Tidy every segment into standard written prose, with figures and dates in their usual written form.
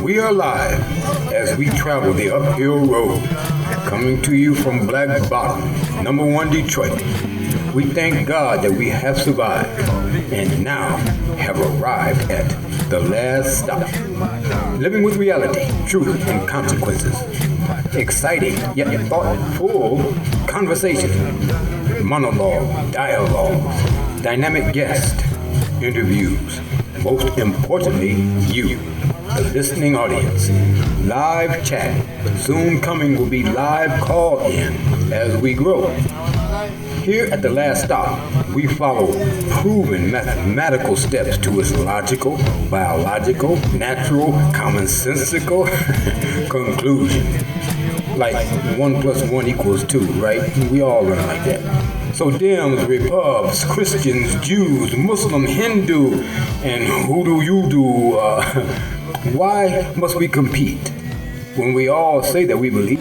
We are live as we travel the uphill road, coming to you from Black Bottom, #1 Detroit. We thank God that we have survived and now have arrived at the last stop. Living with reality, truth, and consequences. Exciting yet thoughtful conversations, monologue, dialogues, dynamic guests, interviews. Most importantly, you, the listening audience. Live chat. Soon coming will be live call-in as we grow. Here at the last stop, we follow proven mathematical steps to its logical, biological, natural, commonsensical conclusion. Like 1 + 1 = 2, right? We all run like that. So Dems, Repubs, Christians, Jews, Muslim, Hindu, and who do you do? Why must we compete when we all say that we believe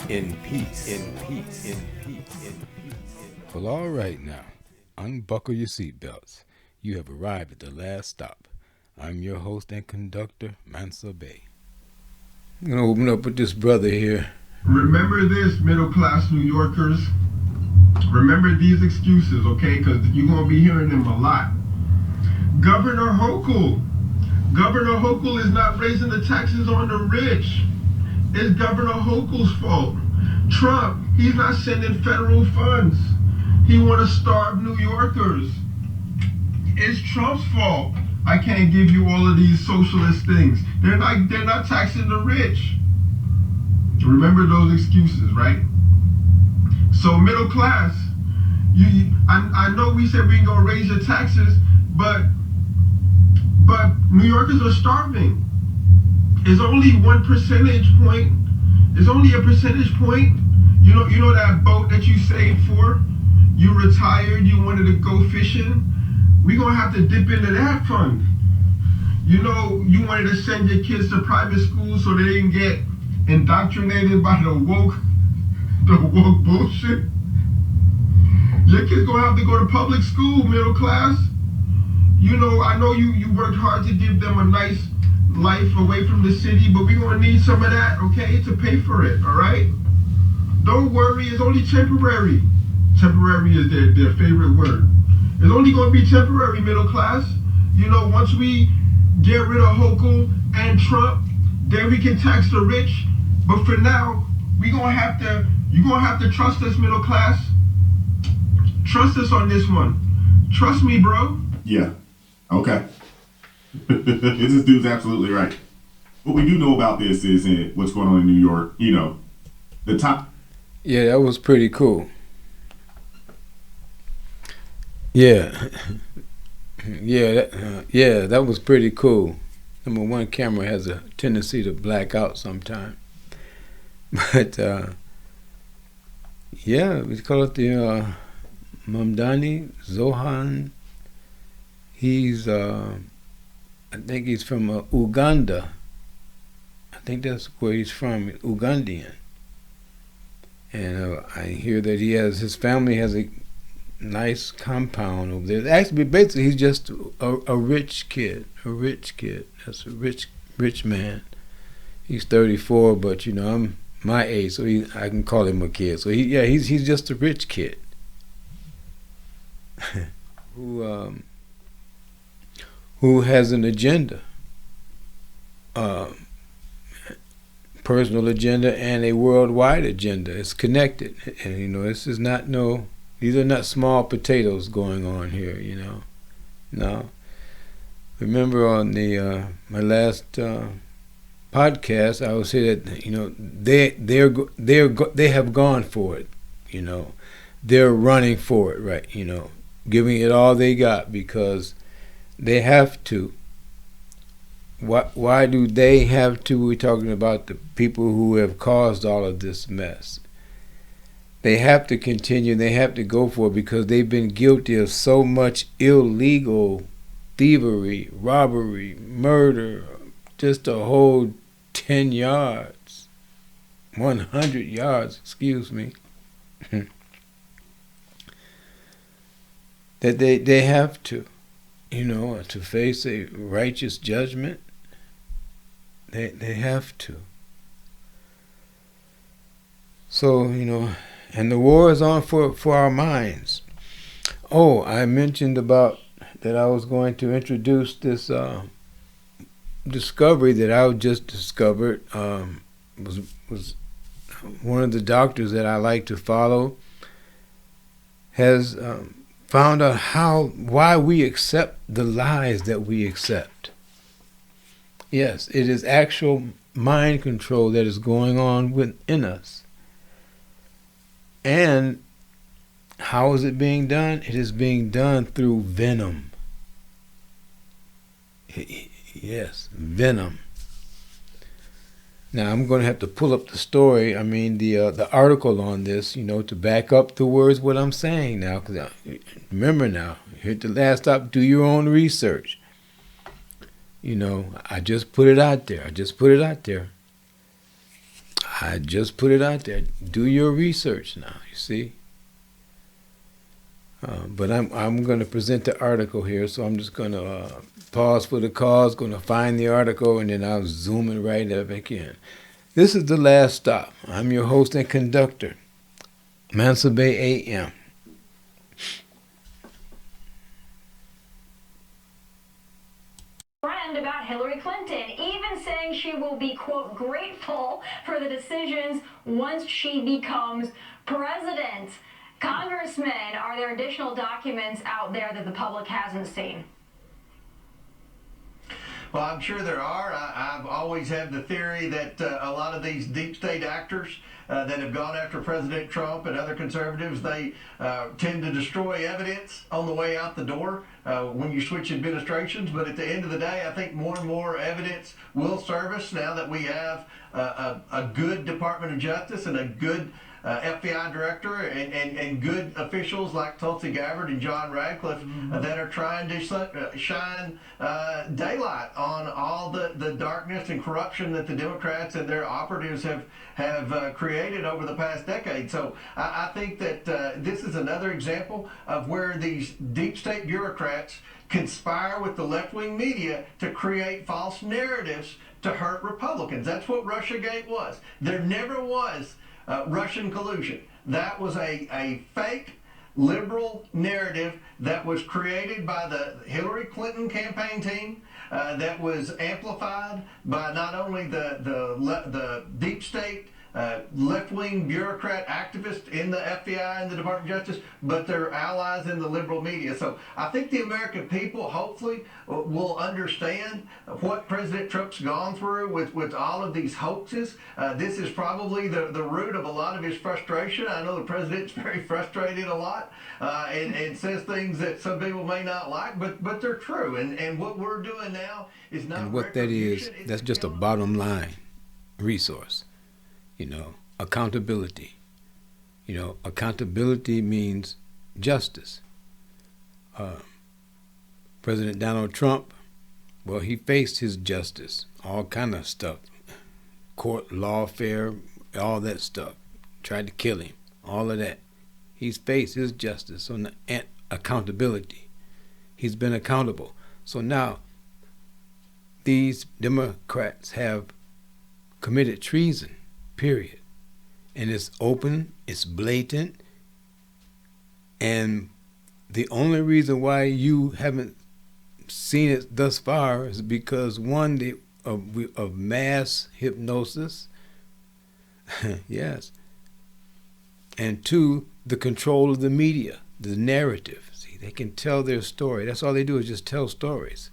in peace? Well, all right now, unbuckle your seatbelts. You have arrived at the last stop. I'm your host and conductor, Mansa Bay. I'm going to open up with this brother here. Remember this, middle-class New Yorkers. Remember these excuses, okay? Because you're going to be hearing them a lot. Governor Hochul is not raising the taxes on the rich. It's Governor Hochul's fault. Trump, he's not sending federal funds. He want to starve New Yorkers. It's Trump's fault. I can't give you all of these socialist things. They're not taxing the rich. Remember those excuses, right? So middle class, I know we said we ain't gonna raise your taxes, but New Yorkers are starving. It's only 1 percentage point. It's only a percentage point. You know that boat that you saved for? You retired, you wanted to go fishing. We gonna have to dip into that fund. You know, you wanted to send your kids to private schools so they didn't get indoctrinated by the woke bullshit. Your kids gonna have to go to public school, middle class. You know, I know you worked hard to give them a nice life away from the city, but we gonna need some of that, okay, to pay for it, all right? Don't worry, it's only temporary. Temporary is their favorite word. It's only gonna be temporary, middle class. You know, once we get rid of Hochul and Trump, then we can tax the rich. But for now, you're gonna have to trust us, middle class. Trust us on this one. Trust me, bro. Yeah. Okay. This dude's absolutely right. What we do know about this is what's going on in New York. You know, the top. Yeah, that was pretty cool. Yeah. That was pretty cool. #1, camera has a tendency to black out sometime. But, we call it the Mamdani Zohan. He's, I think he's from Uganda. I think that's where he's from, Ugandan. And I hear that his family has a nice compound over there. Actually, basically, he's just a rich kid. That's a rich man. He's 34, but you know I'm my age, so I can call him a kid. So he's just a rich kid who has an agenda, personal agenda and a worldwide agenda. It's connected, and you know these are not small potatoes going on here. You know, no. Remember on the my last podcast, I would say that you know they have gone for it. You know, they're running for it, right? You know, giving it all they got because they have to. Why do they have to? We're talking about the people who have caused all of this mess. They have to continue. They have to go for it because they've been guilty of so much illegal thievery, robbery, murder, just a whole 10 yards, 100 yards, excuse me, that they have to, you know, to face a righteous judgment. They have to. So, and the war is on for our minds. Oh, I mentioned about that I was going to introduce this discovery that I just discovered. Was one of the doctors that I like to follow has found out why we accept the lies that we accept. Yes, it is actual mind control that is going on within us. And how is it being done? It is being done through venom. Yes, venom. Now I'm going to have to pull up the story. I mean the article on this, to back up the words what I'm saying now. Because remember now, here at the last stop, do your own research. I just put it out there. I just put it out there. Do your research now. You see. But I'm going to present the article here, so I'm just going to pause for the cause, going to find the article, and then I'll zoom it right back in. This is The Last Stop. I'm your host and conductor, Mansa Bay AM. About Hillary Clinton, even saying she will be, quote, grateful for the decisions once she becomes president. Congressman, are there additional documents out there that the public hasn't seen? Well, I'm sure there are. I've always had the theory that a lot of these deep state actors that have gone after President Trump and other conservatives, they tend to destroy evidence on the way out the door when you switch administrations. But at the end of the day, I think more and more evidence will serve us now that we have a good Department of Justice and a good FBI director and good officials like Tulsi Gabbard and John Radcliffe that are trying to shine daylight on all the darkness and corruption that the Democrats and their operatives have created over the past decade. So I think that this is another example of where these deep state bureaucrats conspire with the left-wing media to create false narratives to hurt Republicans. That's what Russiagate was. There never was Russian collusion. That was a fake liberal narrative that was created by the Hillary Clinton campaign team, that was amplified by not only the deep state left-wing bureaucrat activists in the FBI and the Department of Justice, but their allies in the liberal media. So I think the American people hopefully will understand what President Trump's gone through with all of these hoaxes. This is probably the root of a lot of his frustration. I know the president's very frustrated a lot and says things that some people may not like, but they're true. And what we're doing now is not. And what that is, that's just a bottom line resource. Accountability. Accountability means justice. President Donald Trump, well, he faced his justice, all kind of stuff, court, lawfare, all that stuff. Tried to kill him, all of that. He's faced his justice, so and accountability. He's been accountable. So now, these Democrats have committed treason. Period. And it's open, it's blatant, and the only reason why you haven't seen it thus far is because one, of mass hypnosis, yes, and two, the control of the media, the narrative. See, they can tell their story. That's all they do is just tell stories.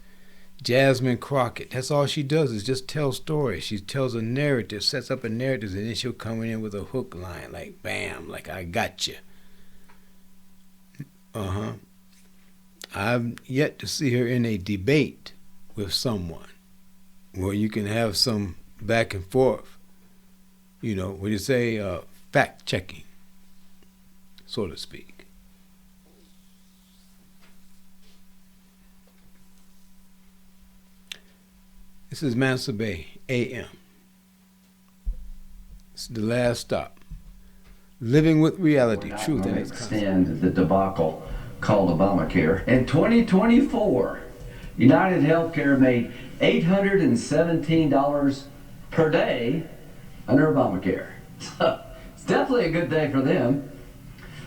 Jasmine Crockett, that's all she does is just tell stories. She tells a narrative, sets up a narrative, and then she'll come in with a hook line, like bam, like I got you. I've yet to see her in a debate with someone where you can have some back and forth. What do you say, fact checking, so to speak. This is Mansa Bay AM. This is The Last Stop. Living with reality, truth, and its extend the debacle called Obamacare. In 2024, United Healthcare made $817 per day under Obamacare. So it's definitely a good day for them.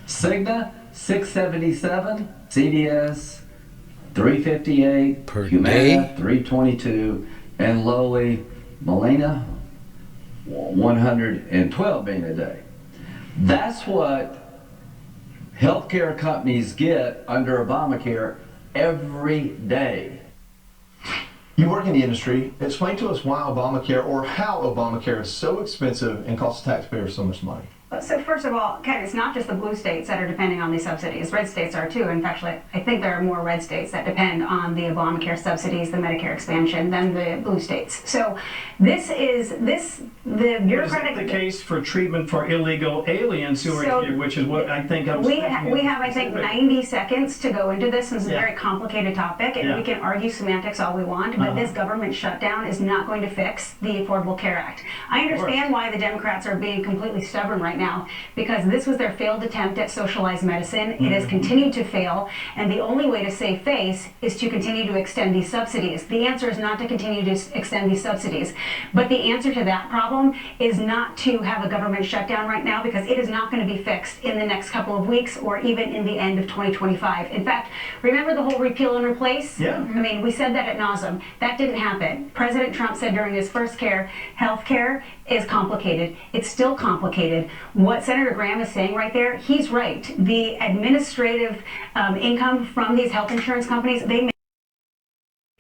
Cigna, $677, CVS, $358, Per Humana, day? $322, and lowly Molina, $112 million a day. That's what healthcare companies get under Obamacare every day. You work in the industry. Explain to us why Obamacare, or how Obamacare is so expensive and costs taxpayers so much money. So first of all, Ken, it's not just the blue states that are depending on these subsidies. Red states are too. In fact, I think there are more red states that depend on the Obamacare subsidies, the Medicare expansion, than the blue states. So the bureaucratic... Is that the case for treatment for illegal aliens who are here, which is what I think I'm... We have, I think, 90 seconds to go into this. This is a very complicated topic, and we can argue semantics all we want, but this government shutdown is not going to fix the Affordable Care Act. I understand why the Democrats are being completely stubborn right now, because this was their failed attempt at socialized medicine. It has continued to fail, and the only way to save face is to continue to extend these subsidies. The answer is not to continue to extend these subsidies, but the answer to that problem is not to have a government shutdown right now, because it is not going to be fixed in the next couple of weeks or even in the end of 2025. In fact, remember the whole repeal and replace? Yeah. I mean, we said that ad nauseum. That didn't happen. President Trump said during his first health care is complicated. It's still complicated. What Senator Graham is saying right there, he's right. The administrative income from these health insurance companies,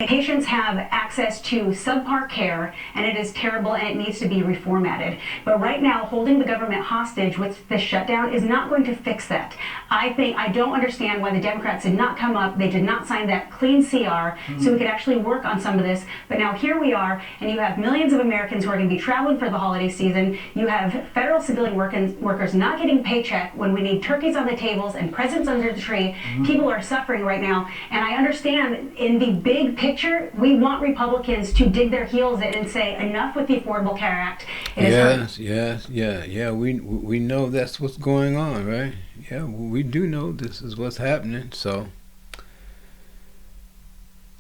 patients have access to subpar care, and it is terrible, and it needs to be reformatted. But right now, holding the government hostage with this shutdown is not going to fix that. I don't understand why the Democrats did not come up. They did not sign that clean CR so we could actually work on some of this. But now here we are, and you have millions of Americans who are going to be traveling for the holiday season. You have federal civilian workers not getting paycheck when we need turkeys on the tables and presents under the tree. People are suffering right now, and I understand in the big picture, we want Republicans to dig their heels in and say enough with the Affordable Care Act. Yeah. We know that's what's going on, right? Yeah, we do know this is what's happening. So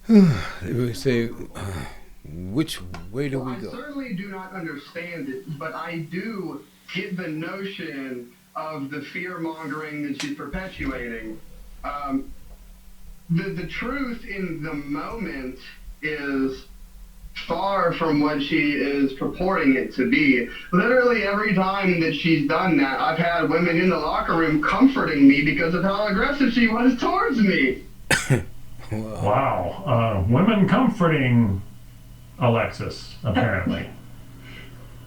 we say, which way do we go? I certainly do not understand it, but I do get the notion of the fear mongering that she's perpetuating. The truth in the moment is far from what she is purporting it to be. Literally every time that she's done that, I've had women in the locker room comforting me because of how aggressive she was towards me. Wow. Women comforting Alexis, apparently.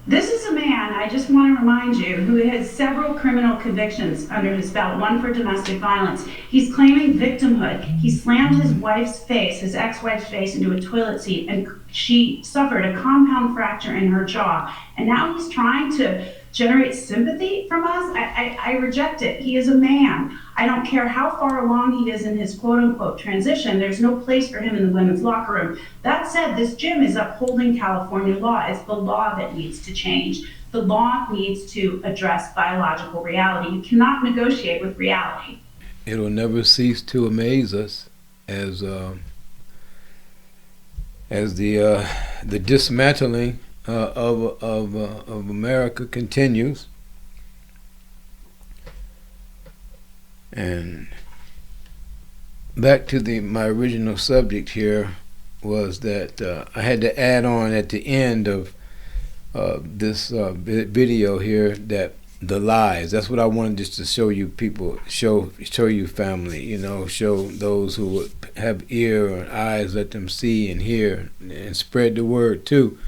This is a man, I just want to remind you, who has several criminal convictions under his belt, one for domestic violence. He's claiming victimhood. He slammed his wife's face, his ex-wife's face, into a toilet seat, and she suffered a compound fracture in her jaw. And now he's trying to generate sympathy from us. I reject it. He is a man. I don't care how far along he is in his quote-unquote transition. There's no place for him in the women's locker room. That said, this gym is upholding California law. It's the law that needs to change. The law needs to address biological reality. You cannot negotiate with reality. It'll never cease to amaze us as the dismantling of America continues. And back to my original subject here was that I had to add on at the end of this video here that the lies. That's what I wanted just to show you people, show you family, you know, show those who have ear or eyes, let them see and hear and spread the word too.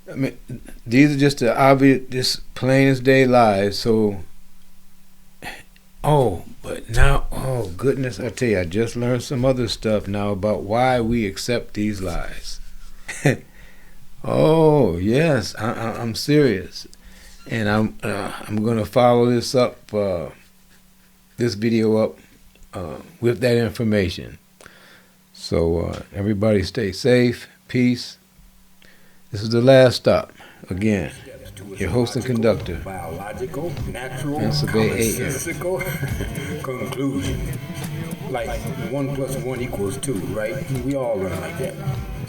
I mean, these are just the obvious, just plain as day lies. So, but now, oh goodness, I tell you, I just learned some other stuff now about why we accept these lies. Oh yes, I'm serious, and I'm gonna follow this up, this video up, with that information. So everybody, stay safe, peace. This is the last stop. Again, your host and conductor, biological, natural, commonsensical conclusion. Like 1 + 1 = 2, right? We all learn like that.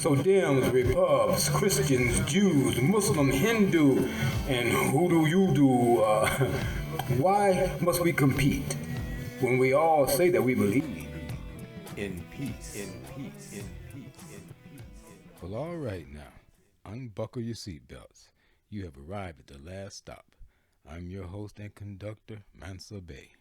So Dems, Repubs, Christians, Jews, Muslim, Hindu, and who do you do? Why must we compete when we all say that we believe in peace? In peace. In peace. In peace. Well, all right now, unbuckle your seatbelts. You have arrived at the last stop. I'm your host and conductor, Mansa Bay.